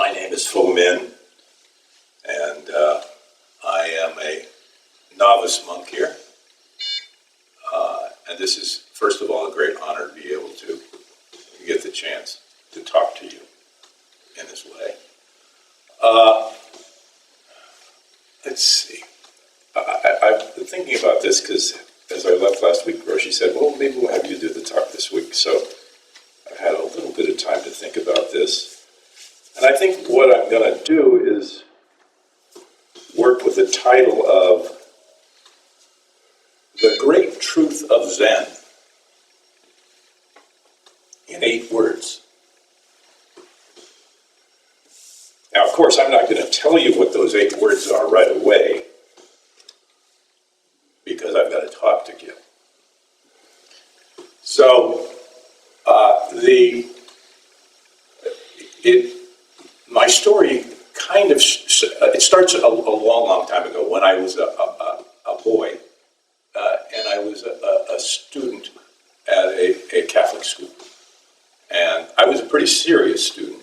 My name is Fo Min, and I am a novice monk here. And this is, first of all, a great honor to be able to get the chance to talk to you in this way. Let's see. I've been thinking about this because as I left last week, Roshi said, well, maybe we'll have you do the talk this week. So I've had a little bit of time to think about this. And I think what I'm going to do is work with the title of The Great Truth of Zen in 8 words. Now, of course, I'm not going to tell you what those 8 words are right away because I've got a talk to give. So, my story kind of, it starts a long, long time ago when I was a boy, and I was a student at a Catholic school. And I was a pretty serious student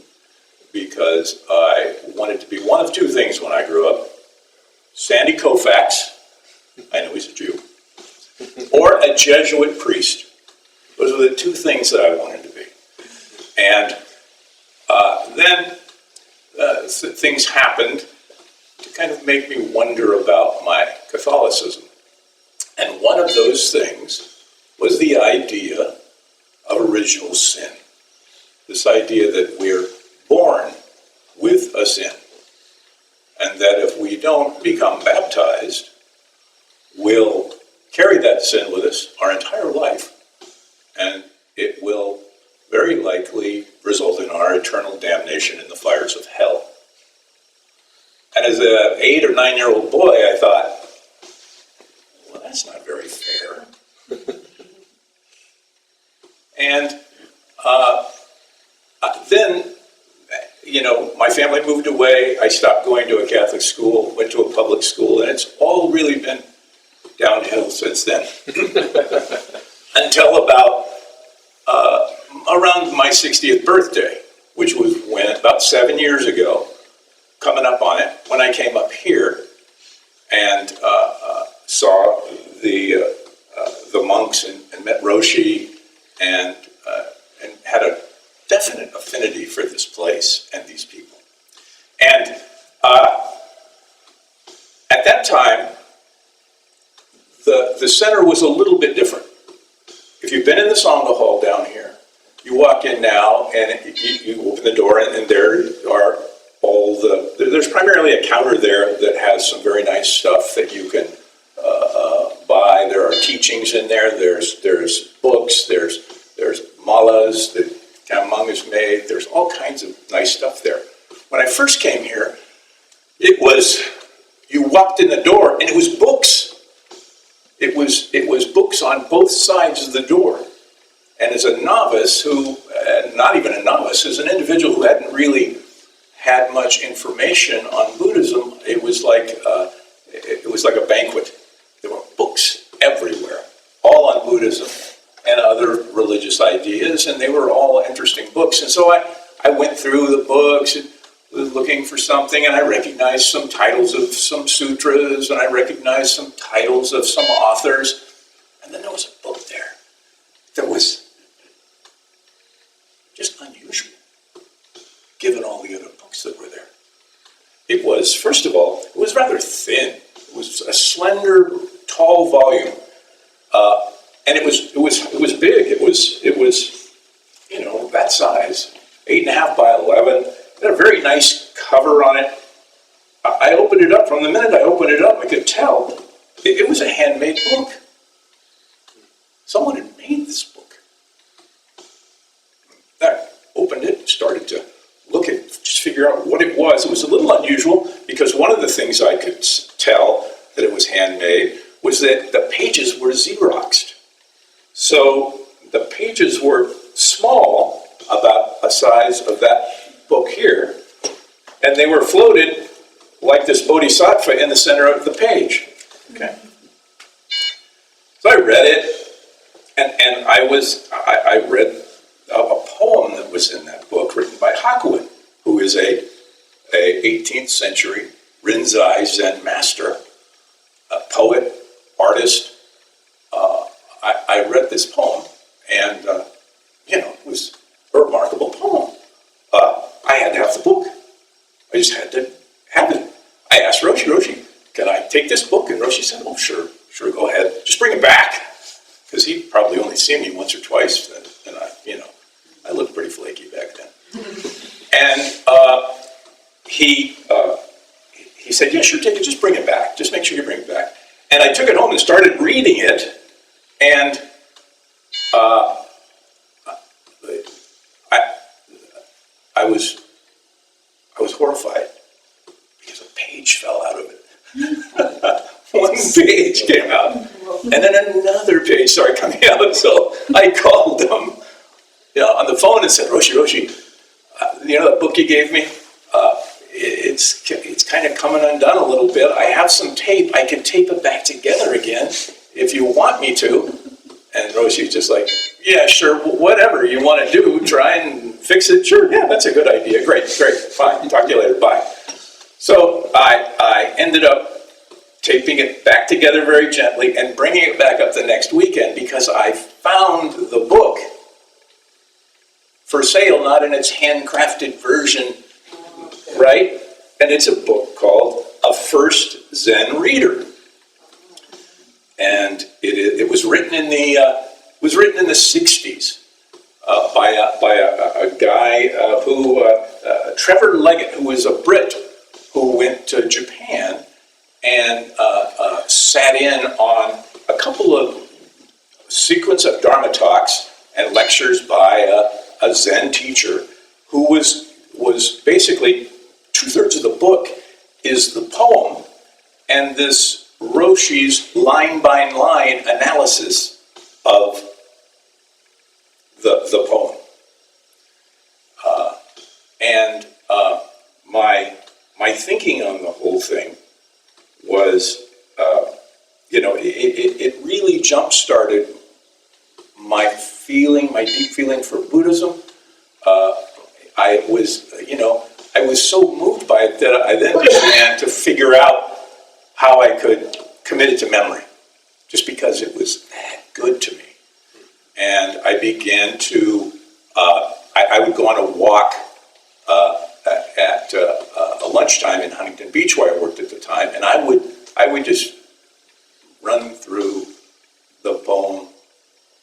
because I wanted to be one of 2 things when I grew up. Sandy Koufax, I know he's a Jew, or a Jesuit priest. Those were the 2 things that I wanted to be. And then things happened to kind of make me wonder about my Catholicism. And one of those things was the idea of original sin. This idea that we're born with a sin, and that if we don't become baptized, we'll carry that sin with us our entire life, and it will very likely result in our eternal damnation in the fires of hell. And as an 8 or 9-year-old boy, I thought, well, that's not very fair. And then, my family moved away. I stopped going to a Catholic school, went to a public school, and it's all really been downhill since then. Until about around my 60th birthday, which was about 7 years ago, coming up on it, when I came up here and saw the monks and met Roshi and had a definite affinity for this place and these people. And at that time, the center was a little bit different. If you've been in the Sangha hall down here, you walk in now and you open the door and there are there's primarily a counter there that has some very nice stuff that you can buy. There are teachings in there. There's books. There's malas that Kamang has made. There's all kinds of nice stuff there. When I first came here, you walked in the door and it was books. It was books on both sides of the door. And as a novice not even a novice, as an individual who hadn't really had much information on Buddhism, it was like a banquet. There were books everywhere, all on Buddhism and other religious ideas, and they were all interesting books. And so I went through the books and was looking for something, and I recognized some titles of some sutras, and I recognized some titles of some authors, and then there was a book there that was just unusual, given all the other books that were there. It was, first of all, it was rather thin. It was a slender, tall volume, and it was big. It was that size, 8.5 by 11. It had a very nice cover on it. I opened it up. From the minute I opened it up, I could tell it was a handmade book. Someone had made this book. I opened it, started to look at, just figure out what it was. It was a little unusual because one of the things I could tell that it was handmade was that the pages were Xeroxed. So the pages were small, about the size of that book here, and they were floated like this bodhisattva in the center of the page. Okay. So I read it, and I read a poem that was in that book written by Hakuin, who is a a 18th century Rinzai Zen master, a poet, artist. I read this poem, and it was a remarkable poem. I had to have the book. I just had to have it. I asked Roshi, can I take this book? And Roshi said, oh, sure, go ahead. Just bring it back. Because he'd probably only seen me once or twice, and I looked pretty flaky back then. And he said, yeah, sure, take it, just bring it back. Just make sure you bring it back. And I took it home and started reading it, and I was horrified because a page fell out of it. One page came out, and then another page started coming out. So I called them, on the phone and said, Roshi, that book you gave me, it's kind of coming undone a little bit. I have some tape. I can tape it back together again if you want me to. And Roshi's just like, yeah, sure, whatever you want to do, try and fix it. Sure, yeah, that's a good idea. Great, fine. Talk to you later, bye. So I ended up taping it back together very gently and bringing it back up the next weekend because I found the book for sale, not in its handcrafted version, right? And it's a book called A First Zen Reader. And it was written in the 60s by a guy who Trevor Leggett, who was a Brit who went to Japan and sat in on a couple of sequence of dharma talks and lectures by a Zen teacher who was basically 2/3 of the book is the poem and this Roshi's line-by-line analysis of the poem. My thinking on the whole thing was, it really jump-started my deep feeling for Buddhism. I was so moved by it that I then began to figure out how I could commit it to memory, just because it was that good to me. And I began to, I would go on a walk at a lunchtime in Huntington Beach where I worked at the time, and I would just run through the poem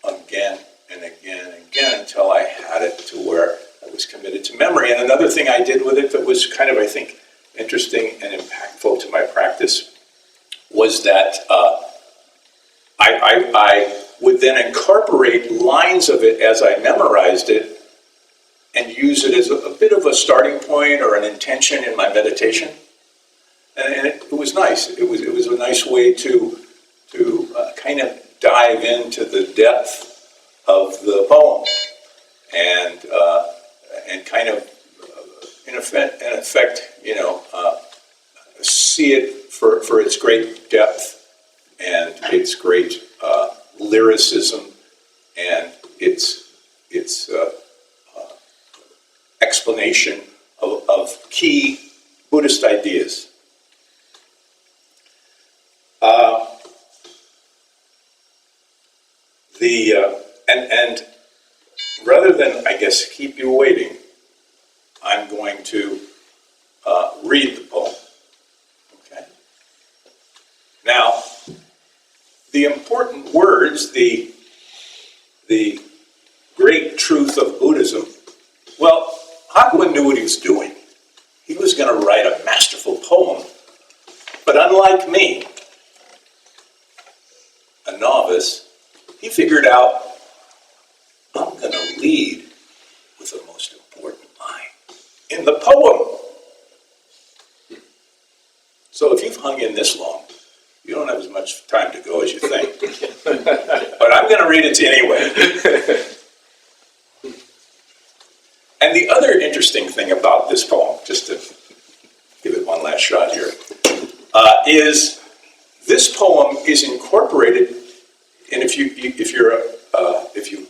again and again and again until I had it to where I was committed to memory. And another thing I did with it that was kind of, I think, interesting and impactful to my practice was that I would then incorporate lines of it as I memorized it and use it as a bit of a starting point or an intention in my meditation. And it was nice. It was a nice way to kind of dive into the depth of the poem and kind of in effect see it for its great depth and its great lyricism and its explanation of key Buddhist ideas. And rather than, I guess, keep you waiting, I'm going to read the poem. Okay. Now, the important words, the great truth of Buddhism. Well, Hakuin knew what he was doing. He was going to write a masterful poem, but unlike me, a novice, he figured out, I'm going to lead with the most important line in the poem. So if you've hung in this long, you don't have as much time to go as you think. But I'm going to read it to you anyway. And the other interesting thing about this poem, just to give it one last shot here, is this poem is incorporated. And if you've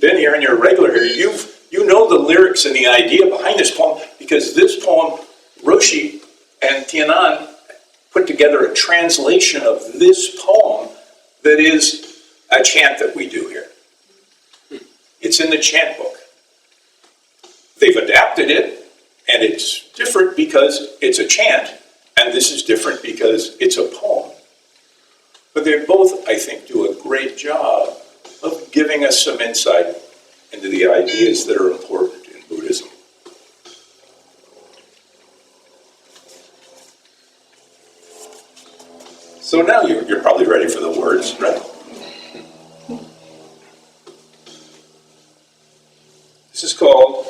been here and you're a regular here, you know the lyrics and the idea behind this poem, because this poem, Roshi And Tianan put together a translation of this poem that is a chant that we do here. It's in the chant book. They've adapted it, and it's different because it's a chant, and this is different because it's a poem. But they both, I think, do a great job of giving us some insight into the ideas that are important in Buddhism. So now you're probably ready for the words, right? This is called,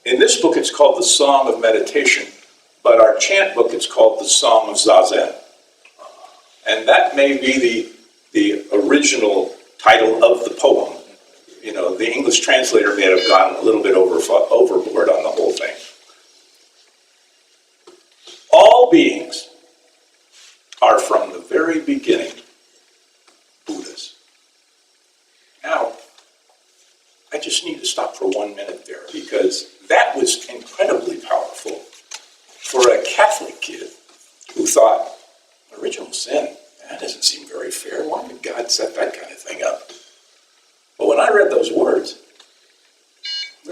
in this book it's called the Song of Meditation, but our chant book it's called the Song of Zazen. And that may be the original title of the poem. You know, the English translator may have gone a little bit overboard on the whole thing. All beings are from the very beginning Buddhas. Now, I just need to stop for 1 minute there because that was incredibly powerful for a Catholic kid who thought, original sin, that doesn't seem very fair. Why would God set that kind of thing up? But when I read those words,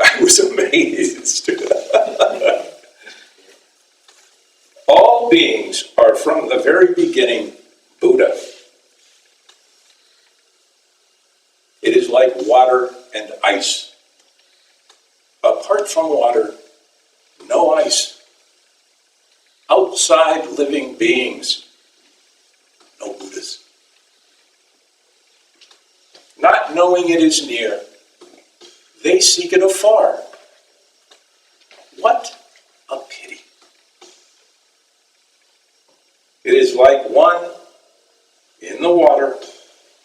I was amazed. All beings are from the very beginning Buddha. It is like water and ice. Apart from water, no ice. Outside living beings, no Buddhas. Not knowing it is near, they seek it afar. What a pity. It is like one in the water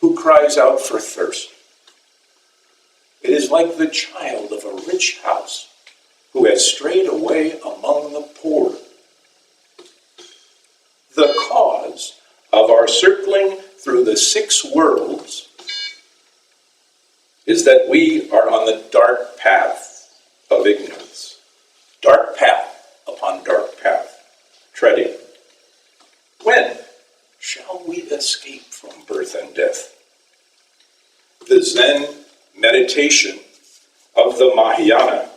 who cries out for thirst. It is like the child of a rich house who has strayed away among the poor. The cause of our circling through the 6 worlds is that we are on the dark path of ignorance. Dark path upon dark path, treading. When shall we escape from birth and death? The Zen Meditation of the Mahayana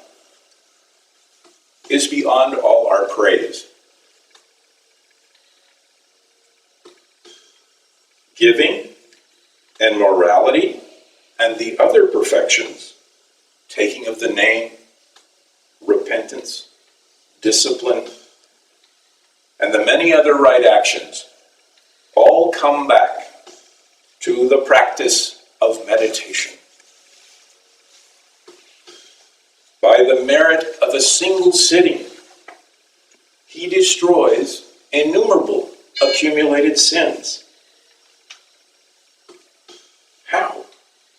is beyond all our praise. Giving and morality and the other perfections, taking of the name, repentance, discipline, and the many other right actions, all come back to the practice of meditation. By the merit of a single sitting, he destroys innumerable accumulated sins. How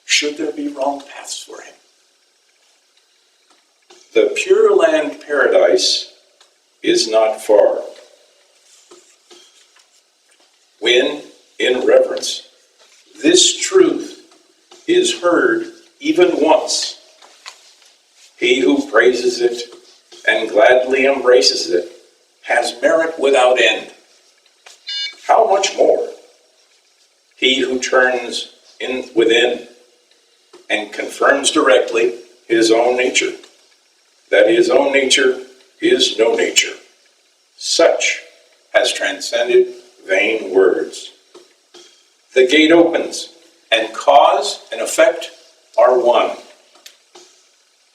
should there be wrong paths for him? The Pure Land Paradise is not far. When, in reverence, this truth is heard even once, he who praises it and gladly embraces it has merit without end. How much more he who turns in within and confirms directly his own nature, that his own nature is no nature. Such has transcended vain words. The gate opens, and cause and effect are one.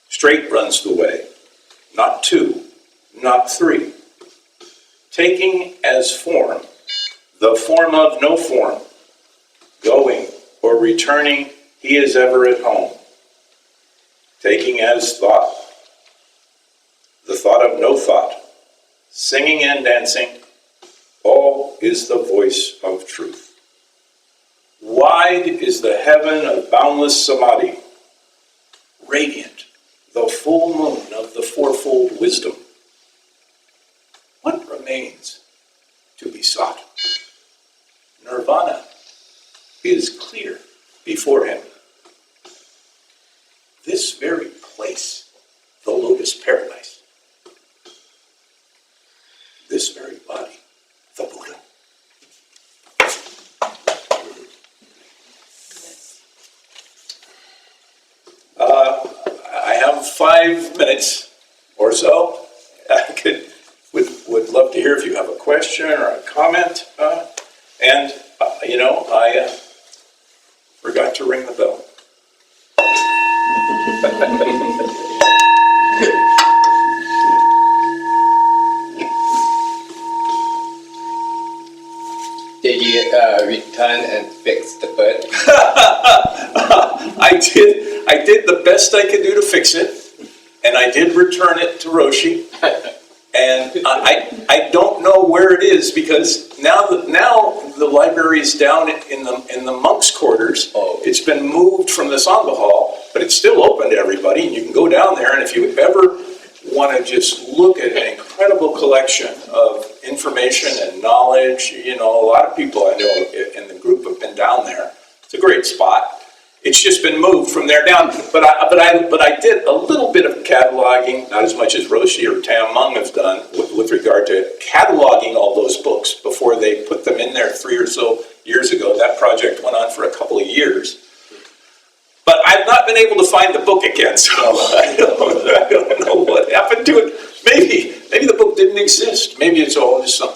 Straight runs the way, not 2, not 3. Taking as form the form of no form, going or returning, he is ever at home. Taking as thought, the thought of no thought, singing and dancing, all is the voice of truth. Wide is the heaven of boundless samadhi, radiant the full moon of the fourfold wisdom. What remains to be sought? Nirvana is clear before him. This very place, the lotus paradise, this very body, minutes or so, would love to hear if you have a question or a comment. I forgot to ring the bell. Did you return and fix the bird? I did the best I could do to fix it, and I did return it to Roshi. And I don't know where it is because now the library is down in the monks' quarters. Oh. It's been moved from the Sangha hall, but it's still open to everybody, and you can go down there. And if you ever want to just look at an incredible collection of information and knowledge, a lot of people I know in the group have been down there. It's a great spot. It's just been moved from there down, but I did a little bit of cataloging, not as much as Roshi or Tam Mung have done, with regard to cataloging all those books before they put them in there 3 or so years ago. That project went on for a couple of years. But I've not been able to find the book again, so I don't know what happened to it. Maybe the book didn't exist. Maybe it's all just some